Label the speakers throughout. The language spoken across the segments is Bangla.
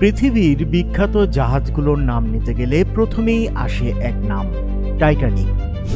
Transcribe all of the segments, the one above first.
Speaker 1: পৃথিবীর বিখ্যাত জাহাজগুলোর নাম নিতে গেলে প্রথমেই আসে এক নাম, টাইটানিক।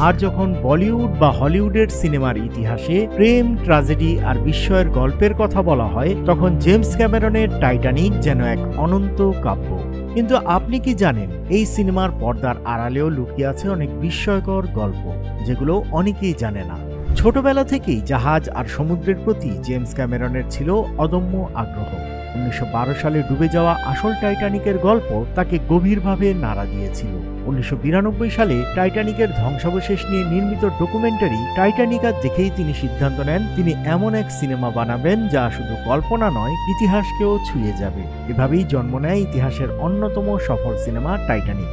Speaker 1: আর যখন বলিউড বা হলিউডের সিনেমার ইতিহাসে প্রেম, ট্র্যাজেডি আর বিস্ময়ের গল্পের কথা বলা হয়, তখন জেমস ক্যামেরনের টাইটানিক যেন এক অনন্ত কাব্য। কিন্তু আপনি কি জানেন, এই সিনেমার পর্দার আড়ালেও লুকিয়ে আছে অনেক বিস্ময়কর গল্প, যেগুলো অনেকেই জানে না। ছোটবেলা থেকেই জাহাজ আর সমুদ্রের প্রতি জেমস ক্যামেরনের ছিল অদম্য আগ্রহ। 1912 সালে ডুবে যাওয়া আসল টাইটানিকের গল্প তাকে গভীরভাবে নাড়া দিয়েছিল। 1992 সালে টাইটানিকের ধ্বংসাবশেষ নিয়ে নির্মিত ডকুমেন্টারি টাইটানিকা দেখেই তিনি সিদ্ধান্ত নেন তিনি এমন এক সিনেমা বানাবেন যা শুধু কল্পনা নয়, ইতিহাসকেও ছুঁয়ে যাবে। এভাবেই জন্ম নেয় ইতিহাসের অন্যতম সফল সিনেমা টাইটানিক।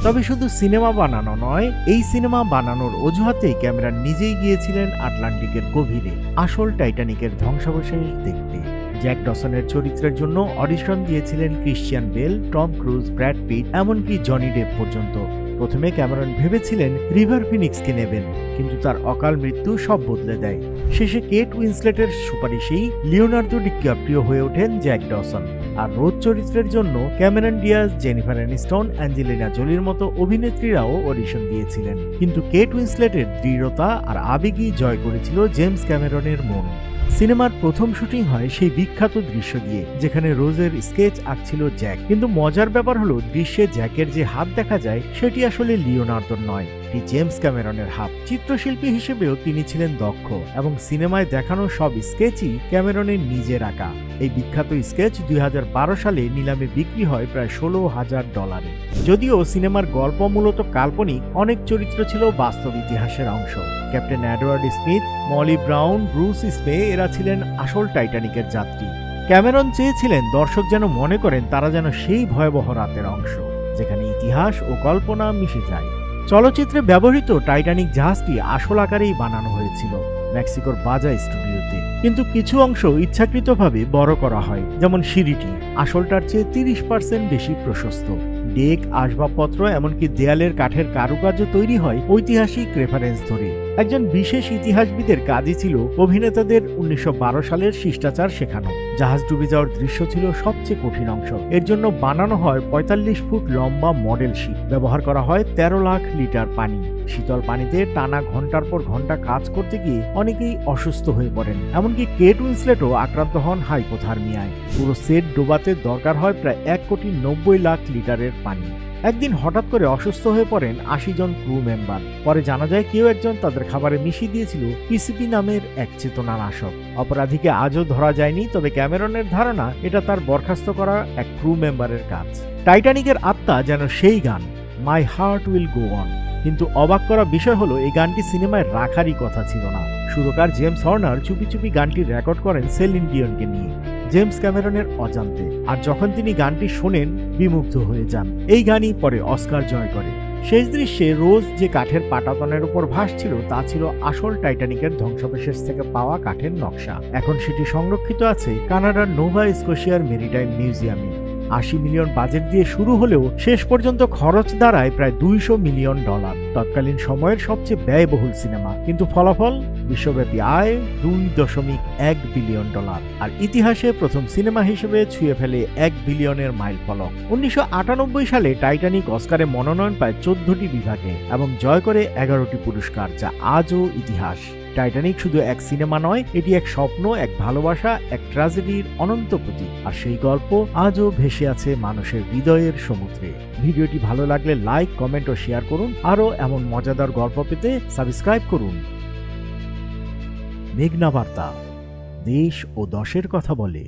Speaker 1: তবে শুধু সিনেমা বানানো নয়, এই সিনেমা বানানোর অজুহাতেই ক্যামেরন নিজেই গিয়েছিলেন আটলান্টিকের গভীরে আসল টাইটানিকের ধ্বংসাবশেষ দেখতে। জ্যাক ডসনের চরিত্রের জন্য অডিশন দিয়েছিলেন Christian Bale, Tom Cruise, Brad Pitt, এমনকি জনি ডেপ পর্যন্ত। প্রথমে ক্যামেরন ভেবেছিলেন রিভার ফিনিক্সকে নেবেন, কিন্তু তার অকাল মৃত্যু সব বদলে দেয়। শেষে কেট উইন্সলেটের সুপারিশেই লিওনার্দো ডিক্যাপ্রিও হয়ে ওঠেন জ্যাক ডসন। আর রোজ চরিত্রের জন্য Cameron Diaz, Jennifer Aniston, Angelina জোলির মতো অভিনেত্রীরাও অডিশন দিয়েছিলেন। কিন্তু কেট উইন্সলেটের দৃঢ়তা আর আবেগই জয় করেছিল জেমস ক্যামেরনের মন। সিনেমার প্রথম শুটিং হয় সেই বিখ্যাত দৃশ্য দিয়ে, যেখানে রোজের স্কেচ আঁকছিল জ্যাক। কিন্তু মজার ব্যাপার হলো, দৃশ্যে জ্যাকের যে হাত দেখা যায় সেটি আসলে লিওনার্দোর নয়, এটি জেমস ক্যামেরনের হাত। চিত্রশিল্পী হিসেবেও তিনি ছিলেন দক্ষ, এবং সিনেমায় দেখানো সব স্কেচই ক্যামেরনের নিজের আঁকা। এই বিখ্যাত স্কেচ 2012 সালে নিলামে বিক্রি হয় প্রায় $16,000। যদিও সিনেমার গল্প মূলত কাল্পনিক, অনেক চরিত্র ছিল বাস্তব ইতিহাসের অংশ। Captain Edward Smith, Molly Brown, Bruce স্পে এরা ছিলেন আসল টাইটানিকের যাত্রী। ক্যামেরন চেয়েছিলেন দর্শক যেন মনে করেন তারা যেন সেই ভয়াবহ রাতের অংশ, যেখানে ইতিহাস ও কল্পনা মিশে যায়। চলচ্চিত্রে ব্যবহৃত টাইটানিক জাহাজটি আসল আকারেই বানানো হয়েছিল মেক্সিকোর বাজা স্টুডিওতে, কিন্তু কিছু অংশ ইচ্ছাকৃতভাবে বড় করা হয়। যেমন সিঁড়িটি আসলটার চেয়ে 30% বেশি প্রশস্ত। ডেক, আসবাবপত্র, এমনকি দেয়ালের কাঠের কারুকার্য তৈরি হয় ঐতিহাসিক রেফারেন্স ধরে। একজন বিশেষ ইতিহাসবিদের কাজই ছিল অভিনেতাদের 1912 সালের শিষ্টাচার শেখানো। জাহাজ ডুবে যাওয়ার দৃশ্য ছিল সবচেয়ে কঠিন অংশ। এর জন্য বানানো হয় 45 ফুট লম্বা মডেল শিপ। ব্যবহার করা হয় 13 লাখ লিটার পানি। শীতল পানিতে টানা ঘন্টার পর ঘন্টা কাজ করতে গিয়ে অনেকেই অসুস্থ হয়ে পড়েন, এমনকি কেট উইন্সলেটও আক্রান্ত হন হাইপোথার্মিয়ায়। পুরো সেট ডোবাতে দরকার হয় প্রায় 1,90,00,000 লিটারের পানি। একদিন হঠাৎ করে অসুস্থ হয়ে পড়েন 80 জন ক্রু মেম্বার। পরে জানা যায় কেউ একজন তাদের খাবারে মিশিয়ে দিয়েছিল পিসিপি নামের এক চেতনানাশক। অপরাধীকে আজও ধরা যায়নি, তবে ক্যামেরনের ধারণা এটা তার বরখাস্ত করা এক ক্রু মেম্বারের কাজ। টাইটানিকের আত্মা যেন সেই গান, my heart will go on. কিন্তু অবাক করা বিষয় হলো, এই গানটি সিনেমায় রাখারই কথা ছিল না। সুরকার জেমস হর্নার চুপি চুপি গানটি রেকর্ড করেন সেলিন ডিয়নকে নিয়ে, জেমস ক্যামেরনের অজান্তে। আর যখন তিনি গানটি শোনেন, বিমুগ্ধ হয়ে যান। এই গানই পরে অস্কার জয় করে। শেষ দৃশ্যে রোজ যে কাঠের পাটাতনের উপর ভাসছিল, তা ছিল আসল টাইটানিকের ধ্বংসাবশেষ থেকে পাওয়া কাঠের নকশা। এখন সেটি সংরক্ষিত আছে কানাডার নোভা স্কোশিয়ার মেরিটাইম মিউজিয়ামে। 80 মিলিয়ন বাজেট দিয়ে শুরু হলেও শেষ পর্যন্ত খরচ দাঁড়ায় প্রায় $200 মিলিয়ন। তৎকালীন সময়ের সবচেয়ে ব্যয়বহুল সিনেমা, কিন্তু ফলাফল বিশ্বব্যাপী আয় $2.1 বিলিয়ন। আর ইতিহাসে প্রথম সিনেমা হিসেবে ছুঁয়ে ফেলে 1 বিলিয়নের মাইল ফলক। 1998 সালে টাইটানিক অস্কারে মনোনয়ন পায় 14টি বিভাগে এবং জয় করে 11টি পুরস্কার, যা আজও ইতিহাস। টাইটানিক শুধু এক সিনেমা নয়, এটি এক স্বপ্ন, এক ভালোবাসা, এক ট্র্যাজেডির অনন্ত প্রতীক। আর সেই গল্প আজও ভেসে আছে মানুষের হৃদয়ের সমুদ্রে। ভিডিওটি ভালো লাগলে লাইক, কমেন্ট ও শেয়ার করুন। আরও এমন মজাদার গল্প পেতে সাবস্ক্রাইব করুন। মেঘনা বার্তা, দেশ ও দশের কথা বলে।